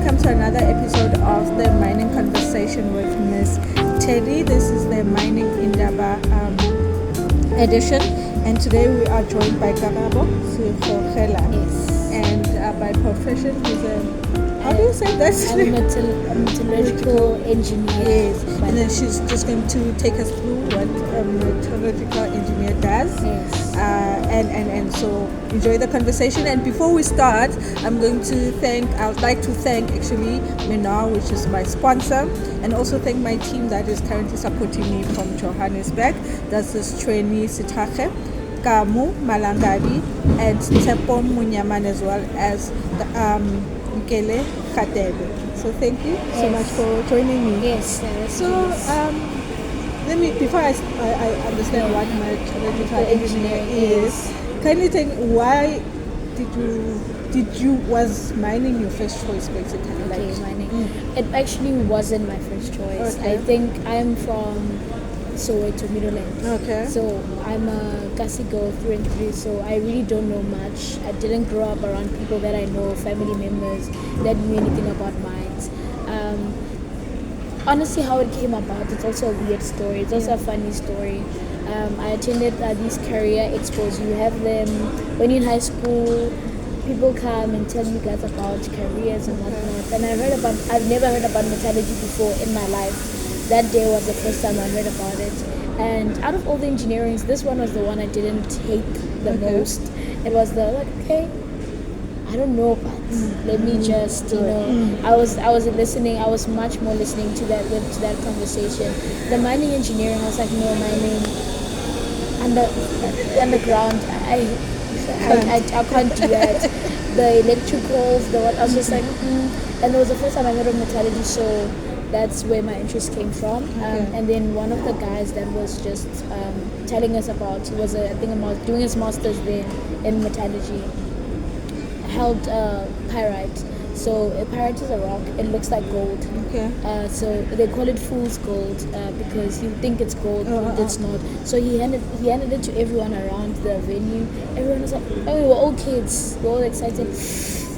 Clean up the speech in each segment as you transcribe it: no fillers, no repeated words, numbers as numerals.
welcome to another episode of the Mining Conversation with MsTedy. This is the Mining Indaba edition, and today we are joined by Karabo Segogela. Yes. And by profession, he's how do you say that? I'm a metallurgical engineer. Yes, and then she's just going to take us through what a metallurgical engineer does. Yes. And so enjoy the conversation. And before we start, I would like to thank actually Mina, which is my sponsor, and also thank my team that is currently supporting me from Johannesburg. That's this trainee Sitache, Kamu, Malangabi, and Tsepo Munyaman, as well as Mkele Khatebe. So thank you so much for joining me. Yes. Let me, before I understand what metallurgical engineer is, can you tell me why was mining your first choice basically? Okay, mining. It actually wasn't my first choice. Okay. I think I'm from Soweto, Middleland. Okay. So I'm a Kasi girl through and through, so I really don't know much. I didn't grow up around people that I know, family members that knew anything about mines. Honestly, how it came about, it's also a weird story. It's also a funny story. I attended these career expos. You have them when you're in high school. People come and tell you guys about careers and whatnot. And I've never heard about metallurgy before in my life. That day was the first time I heard about it. And out of all the engineerings, this one was the one I didn't take the most. It was I don't know, but let me just, I was listening. I was much more listening to that conversation. The mining engineering, I was like, no, mining underground. I can't do that. The electricals, I was just like, and it was the first time I heard of metallurgy, so that's where my interest came from. And then one of the guys that was just telling us about, he was doing his master's there in metallurgy, held pyrite. So pyrite is a rock. It looks like gold. Okay. So they call it fool's gold because you think it's gold, but it's not. So he handed it to everyone around the venue. Everyone was like, "Oh, we were all kids. We're all excited.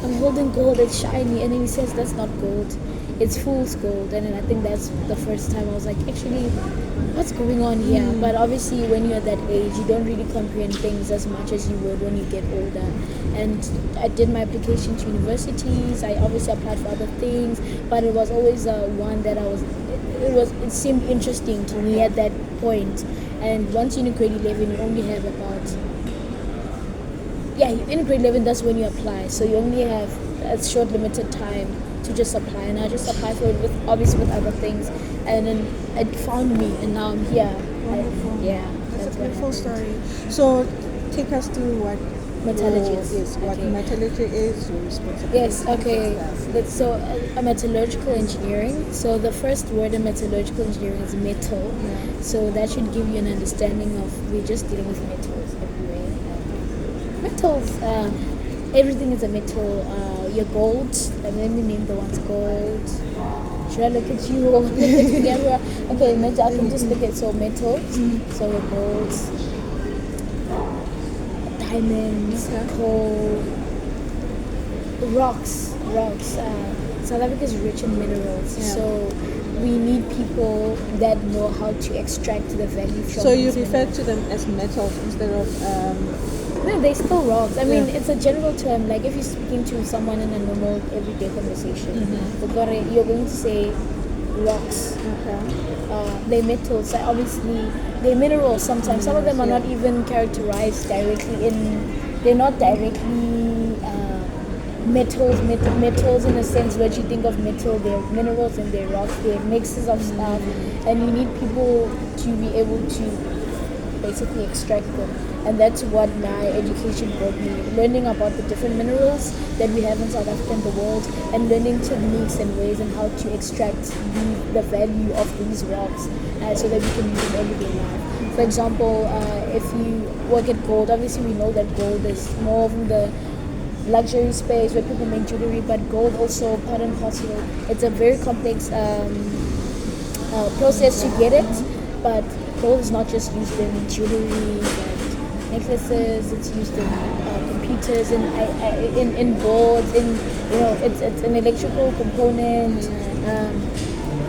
I'm holding gold. It's shiny." And then he says, "That's not gold. It's fool's gold." And then I think that's the first time I was like, actually, what's going on here? But obviously when you're at that age, you don't really comprehend things as much as you would when you get older. And I did my application to universities. I obviously applied for other things, but it was always one that it seemed interesting to me at that point. And once you're in grade 11, you only have in grade 11, that's when you apply. So you only have a short limited time to just apply, and I just applied for it with other things, and then it found me, and now I'm here. Wonderful. That's a beautiful story. So take us to what metallurgy is. What metallurgy is, your responsibility. Yes, okay. So a metallurgical engineering. So the first word in metallurgical engineering is metal. Yeah. So that should give you an understanding of we're just dealing with metals everywhere. Metals, everything is a metal. Your gold, and let me name the ones gold. Should I look at you or look at the camera? Okay, metal. I can just look at metals. So your golds, diamonds, coal, rocks. South Africa is rich in minerals, so we need people that know how to extract the value from. So you refer to them as metals instead of. No, they're still rocks. I mean, it's a general term. Like if you're speaking to someone in a normal everyday conversation, you're going to say rocks. Okay. They're metals. So obviously, they're minerals sometimes. Some of them are not even characterized directly they're not directly metals in a sense where you think of metal. They're minerals and they're rocks. They're mixes of stuff. And you need people to be able to basically extract them. And that's what my education brought me, learning about the different minerals that we have in South Africa and the world, and learning techniques and ways and how to extract the value of these rocks so that we can use it in everyday life. For example, if you work at gold, obviously we know that gold is more of the luxury space where people make jewelry, but gold also, part and parcel, it's a very complex process to get it, but gold is not just used in jewelry and necklaces. It's used in computers, in boards, it's an electrical component.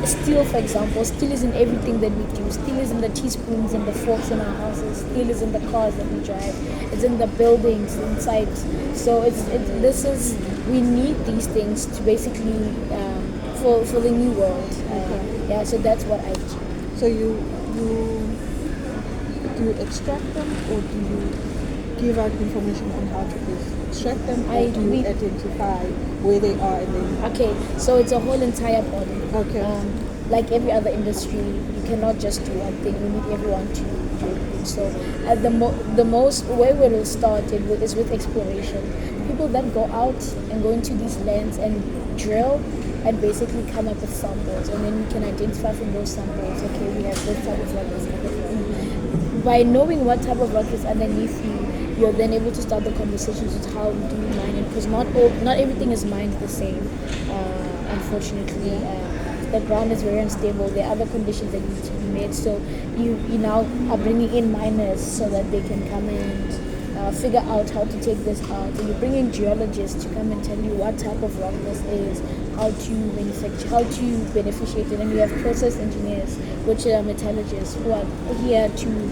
Steel, for example, steel is in everything that we do. Steel is in the teaspoons and the forks in our houses. Steel is in the cars that we drive. It's in the buildings inside. So we need these things to basically for the new world. Yeah, so that's what I do. So you do you extract them, or do you give out information on how to extract them, or do you identify where they are and then? Okay, so it's a whole entire body. Okay. Like every other industry, you cannot just do one thing. You need everyone to do it. So at the most where we'll start is with exploration. People that go out and go into these lands and drill and basically come up with samples, and then we can identify from those samples, okay, we have this type of rock, this type of rock. By knowing what type of rock is underneath you, you're then able to start the conversations with how do you mine it, because not everything is mined the same. Unfortunately, the ground is very unstable. There are other conditions that need to be made. So you now are bringing in miners so that they can come and figure out how to take this out. And you're bringing geologists to come and tell you what type of rock this is, how to manufacture, how to beneficiate it. And you have process engineers, which are metallurgists, who are here to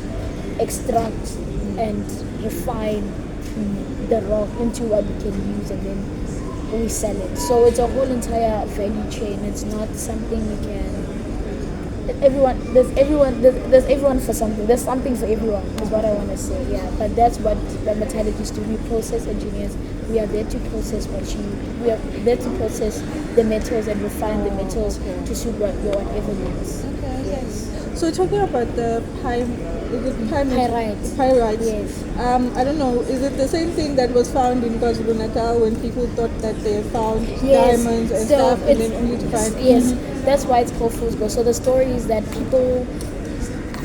extract and refine the rock into what we can use, and then we sell it. So it's a whole entire value chain. It's not something you can. There's everyone for something. There's something for everyone, is what I want to say. Yeah, but that's what the metallurgists do. We process engineers. We are there to process we are there to process the metals and refine the metals to suit whatever needs. Okay. Yes. So talking about the Pyrites. Pyrites. Yes. I don't know. Is it the same thing that was found in KwaZulu-Natal when people thought that they had found diamonds and stuff, and then only to find? Yes, that's why it's called fool's gold. So the story is that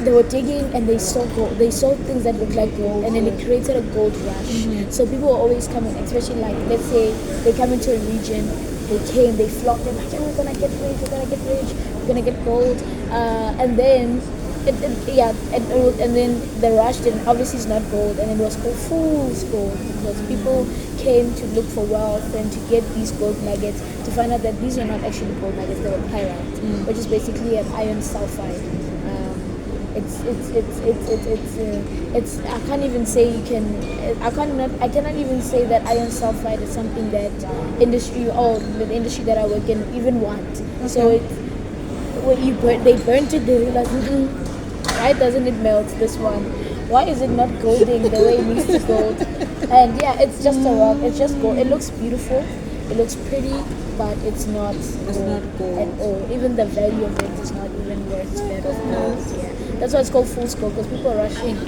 they were digging and they saw gold. They saw things that looked like gold, and then it created a gold rush. So people were always coming, especially like, let's say they come into a region, they flocked, they're like, we're gonna get rich, we're gonna get gold, and then and then the rush didn't, obviously it's not gold, and it was called fool's gold because people came to look for wealth and to get these gold nuggets, to find out that these are not actually gold nuggets, they were pyrite, which is basically an iron sulfide. It's I can't even say you can. I cannot even say that iron sulfide is something that the industry that I work in even want. Okay. So when they burnt it, they realized, why doesn't it melt? This one, why is it not golding the way it needs to gold? And yeah, it's just a rock. It's just gold. It looks beautiful. It looks pretty, but it's not gold at all. Even the value of it is not even worth that of gold. Yeah. That's why it's called fool's gold, because people are rushing.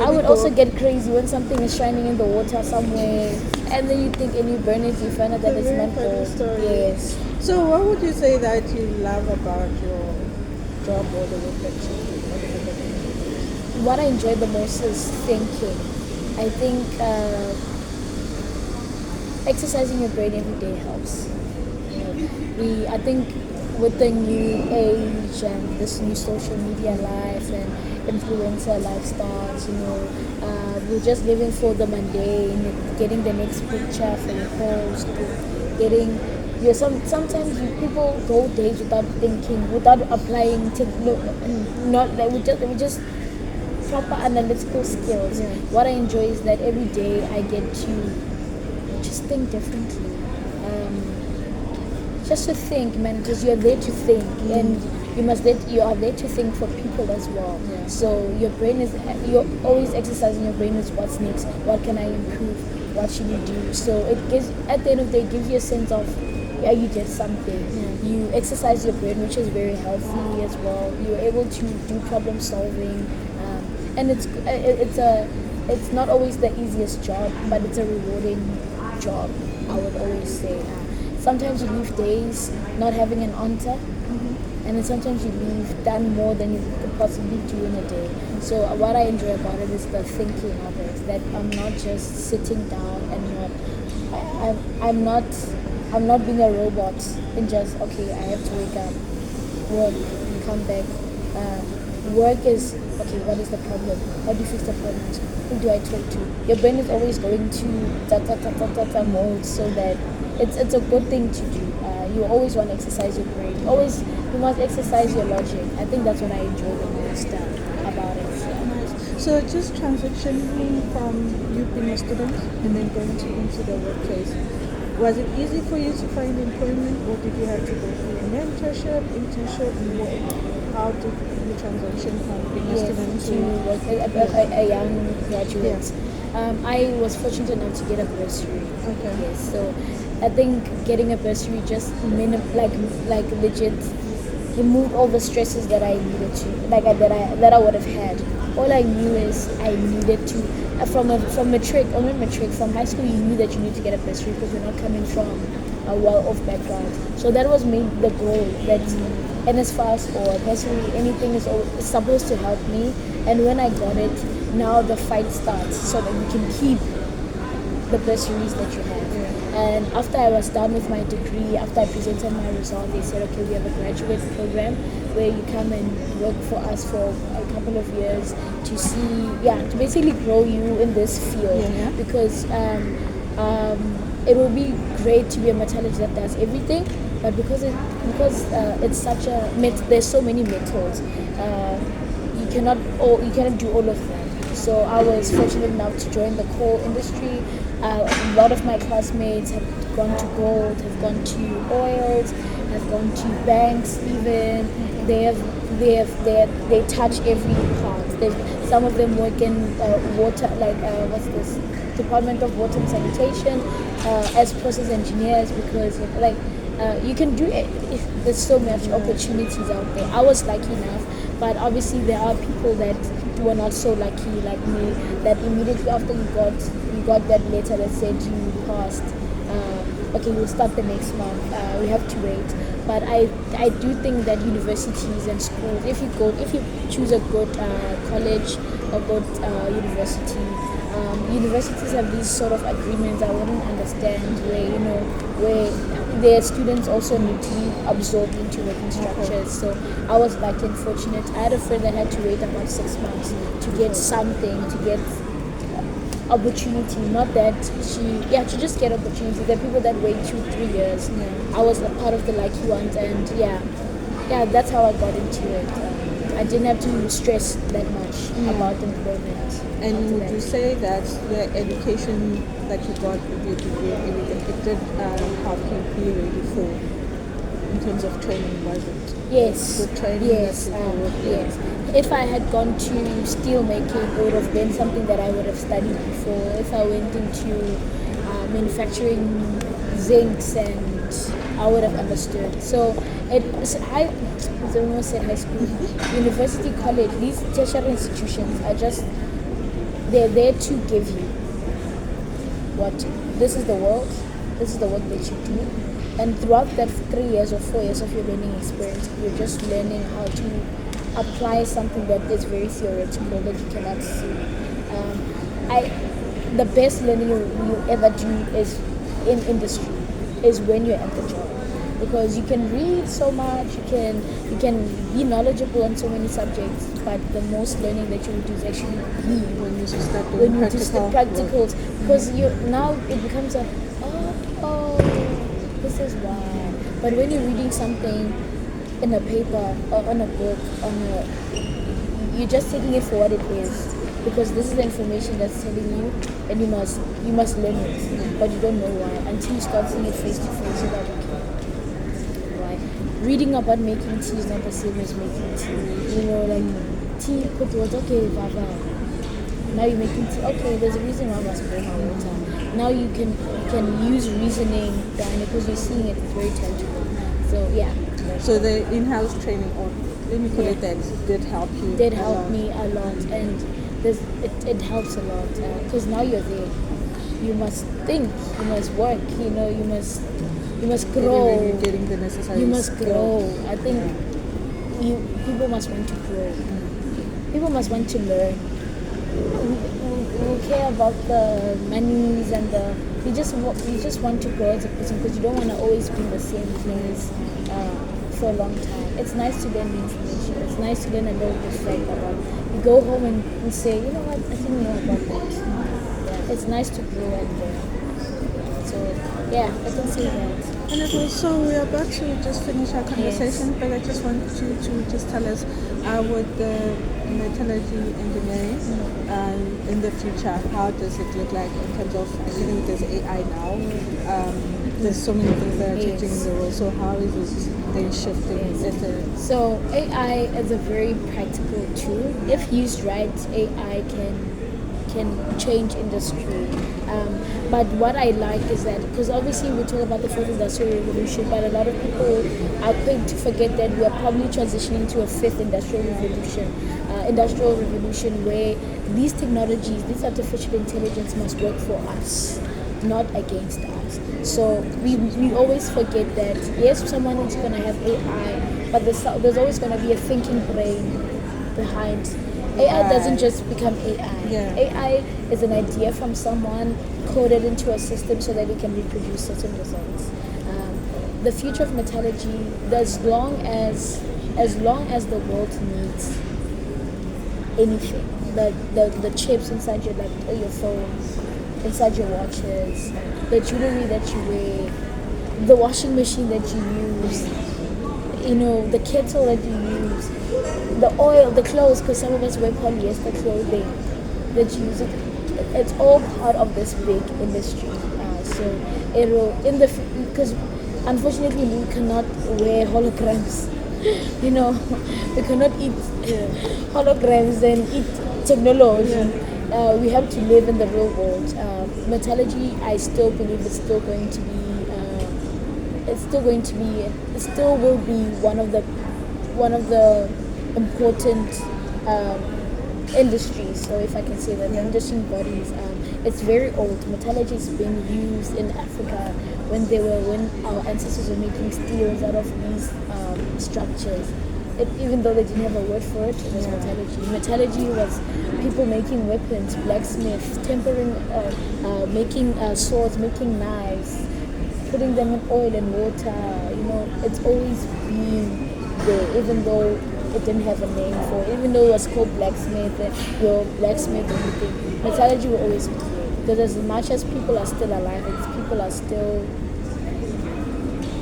I would also get crazy when something is shining in the water somewhere, and then you think and you burn it, you find out that it's not gold. Yes. So what would you say that you love about your job or the work that you do? What I enjoy the most is thinking. I think exercising your brain every day helps. I think with the new age and this new social media life and influencer lifestyles, we're just living for the mundane, getting the next picture for your post, sometimes people go days without thinking, without applying we just proper analytical skills. What I enjoy is that every day I get to just think differently. Just to think, man, because you're there to think, and you are there to think for people as well. Yeah. So you're always exercising your brain is what's next, what can I improve, what should you do. So it gives, at the end of the day, it gives you a sense of, yeah, you did something. Yeah. You exercise your brain, which is very healthy as well. You're able to do problem solving, and it's not always the easiest job, but it's a rewarding job, I would always say. Sometimes you leave days not having an answer, and then sometimes you leave done more than you could possibly do in a day. So what I enjoy about it is the thinking of it, that I'm not just sitting down and I'm not being a robot and just, okay, I have to wake up, work, and come back, work is okay. What is the problem? How do you fix the problems? Who do I talk to? Your brain is always going to mode, so that it's a good thing to do. You always want to exercise your brain. You must exercise your logic. I think that's what I enjoy the most about it. So just transitioning from you being a student and then going into the workplace, was it easy for you to find employment, or did you have to go through a mentorship, internship, how did you transition from being a student to work a young graduate? I was fortunate enough to get a bursary. Okay. Yes, so I think getting a bursary just like legit removed all the stresses that I needed to that I would have had. All I knew is I needed to from matric from high school, you knew that you need to get a bursary because you're not coming from a well-off background. So that was the goal. That NSFAS or personally anything is supposed to help me. And when I got it, now the fight starts so that you can keep the bursaries that you have. And after I was done with my degree, after I presented my result, they said, okay, we have a graduate program where you come and work for us for a couple of years to basically grow you in this field. Because it will be great to be a metallurgist that does everything, but because it's such there's so many metals, you cannot do all of them. So I was fortunate enough to join the coal industry. A lot of my classmates have gone to gold, have gone to oils, have gone to banks. Even they touch every part. Some of them work in water, Department of Water and Sanitation as process engineers, because you can do it. There's so much opportunities out there. I was lucky enough, but obviously there are people that were not so lucky like me, that immediately after you got that letter that said you passed, okay, we'll start the next month, we have to wait. But I do think that universities and schools, if you choose a good college, a good university, universities have these sort of agreements I wouldn't understand, where their students also need to be absorbed into working structures. So I was lucky and fortunate. I had a friend that had to wait about 6 months to get something, to get opportunity. Not that to just get opportunity. There are people that wait 2-3 years. I was a part of the lucky ones, and that's how I got into it. I didn't have to stress that much about employment. And would you say that the education that you got with your degree and everything, it did help you be ready for, in terms of training, was it? Yes. Good training? Yes. Yes. If I had gone to steel making, it would have been something that I would have studied before. If I went into manufacturing zincs, and I would have understood. So I almost said high school, university, college, these tertiary institutions are they're there to give you this is the world, this is the work that you do. And throughout that 3 years or 4 years of your learning experience, you're just learning how to apply something that is very theoretical that you cannot see. The best learning you ever do is in industry, is when you're at the job. Because you can read so much, you can be knowledgeable on so many subjects, but the most learning that you will do is actually when you start doing practicals. Because now it becomes this is why. But when you're reading something in a paper or on a book, you're just taking it for what it is, because this is the information that's telling you, and you must learn it, but you don't know why until you start seeing it face to face. You're like, okay, why? Reading about making tea is not the same as making tea. Tea put water, okay, baba. Now you're making tea. Okay, there's a reason why I must pour my water. Now you can use reasoning behind it because you're seeing it. It's very tangible. So yeah. So the in-house training, or let me put it that, did help you. Did help me a lot, and it helps a lot because now you're there. You must think. You must work. You must grow. Getting the necessary. You must grow. I think people must want to grow. People must want to learn. We care about the monies and you just want to grow as a person, because you don't want to always be in the same place for a long time. It's nice to learn the information. It's nice to learn a little bit fact about. You go home and you say, you know what, I didn't know about that. Yeah, it's nice to grow and learn. So yeah, I can say that. And it was, so we're about to just finish our conversation, but I just want you to just tell us with the metallurgy engineering in the future, how does it look like in terms of, I think there's AI now, there's so many things that are changing in the world, so how is it then shifting? So AI is a very practical tool. If used right, AI can change industry. But what I like is that, because obviously we talk about the fourth industrial revolution, but a lot of people are quick to forget that we are probably transitioning to a fifth industrial revolution where these technologies, this artificial intelligence must work for us, not against us. So we always forget that, yes, someone is going to have AI, but there's always going to be a thinking brain behind. AI doesn't just become AI. Yeah. AI is an idea from someone coded into a system so that it can reproduce certain results. The future of metallurgy, as long as the world needs anything, the chips inside your phones, inside your watches, the jewelry that you wear, the washing machine that you use, the kettle that you use, the oil, the clothes, because some of us wear polyester clothing that you use. It's all part of this big industry. So it will, because unfortunately we cannot wear holograms. We cannot eat holograms and eat technology. We have to live in the real world. Metallurgy, I still believe it still will be one of the important industries, so if I can say that, the industry bodies. It's very old. Metallurgy has been used in Africa when our ancestors were making steels out of these structures. Even though they didn't have a word for it, it was metallurgy. Metallurgy was people making weapons, blacksmiths, tempering, making swords, making knives, putting them in oil and water. It's always been there, even though it didn't have a name for it, even though it was called blacksmith, blacksmith, everything. Metallurgy will always be there, because as much as people are still alive, as people are still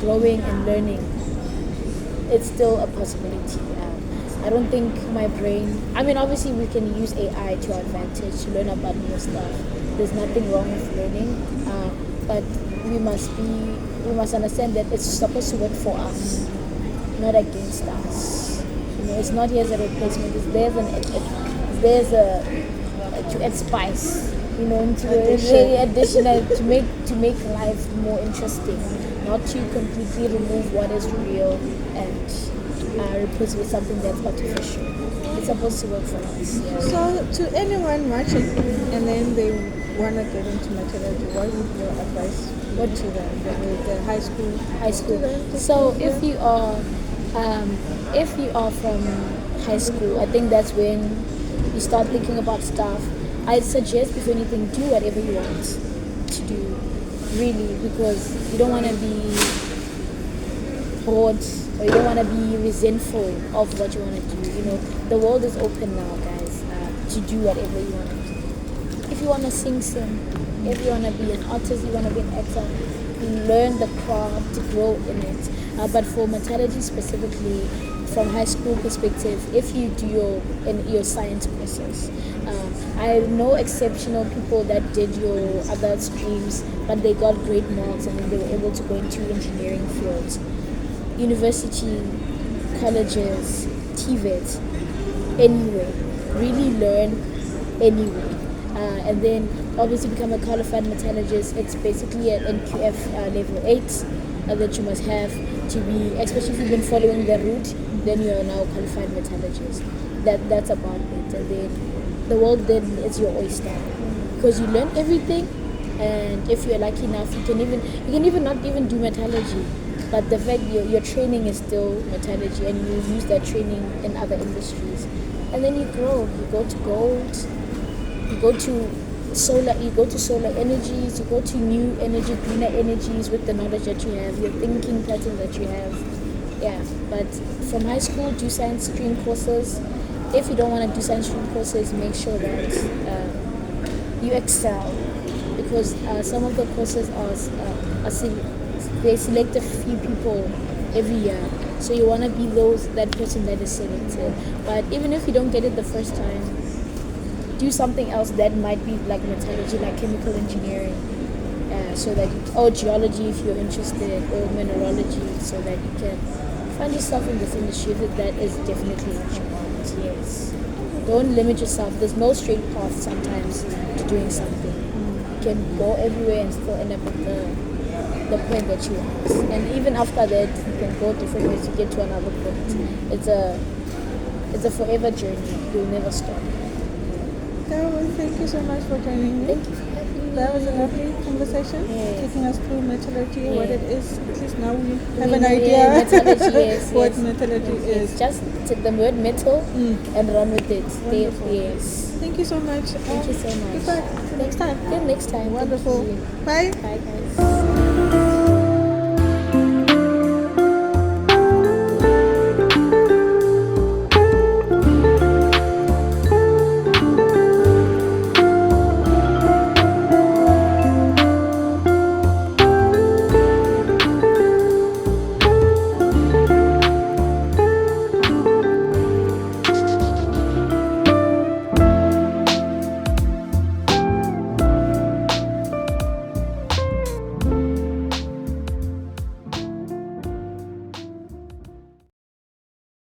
growing and learning, it's still a possibility. I don't think my brain, obviously we can use AI to our advantage to learn about new stuff. There's nothing wrong with learning, but we must understand that it's supposed to work for us, not against us. It's not here as a replacement. It's there's to add spice, into additional to make life more interesting, not to completely remove what is real and replace with something that's artificial. It's supposed to work for us. Yeah. So, to anyone watching and then they want to get into metallurgy, what would your advice be to them? The high school. So if you are from high school, I think that's when you start thinking about stuff. I suggest before anything, do whatever you want to do, really, because you don't want to be bored or you don't want to be resentful of what you want to do. The world is open now, guys, to do whatever you want to do. If you want to sing. If you want to be an artist, you want to be an actor, learn the craft, grow in it. But for metallurgy specifically, from high school perspective, if you do your science courses, I know exceptional people that did your other streams, but they got great marks and then they were able to go into engineering fields. University, colleges, TVET, anywhere. Really learn anywhere. And then obviously become a qualified metallurgist. It's basically an NQF level 8 that you must have to be, especially if you've been following the route, then you are now a qualified metallurgist. That's about it. And then the world then is your oyster, because you learn everything, and if you're lucky enough, you can even not even do metallurgy, but the fact your training is still metallurgy, and you use that training in other industries, and then you grow. You go to gold, you go to solar energies, you go to new energy, greener energies with the knowledge that you have, your thinking patterns that you have. Yeah, but from high school, do science stream courses. If you don't want to do science stream courses, make sure that you excel, because some of the courses they select a few people every year. So you want to be that person that is selected. But even if you don't get it the first time, do something else that might be like metallurgy, like chemical engineering, so that or geology if you're interested, or mineralogy, so that you can find yourself in this industry if that is definitely what you want. Yes. Don't limit yourself. There's no straight path sometimes to doing something. You can go everywhere and still end up at the point that you want. And even after that, you can go different ways to get to another point. It's a forever journey. You'll never stop. Karabo, thank you so much for joining me. Thank you for having me. That was a lovely conversation, Yes. taking us through metallurgy, Yes. what it is. At least now we have We an know, idea metallurgy, yes, what yes. metallurgy Yes. is. Just take the word metal and run with it. Wonderful. Yes. Thank you so much. Thank you so much. Goodbye. Till next time. Till next time. Wonderful. Thank you. Bye. Bye, guys.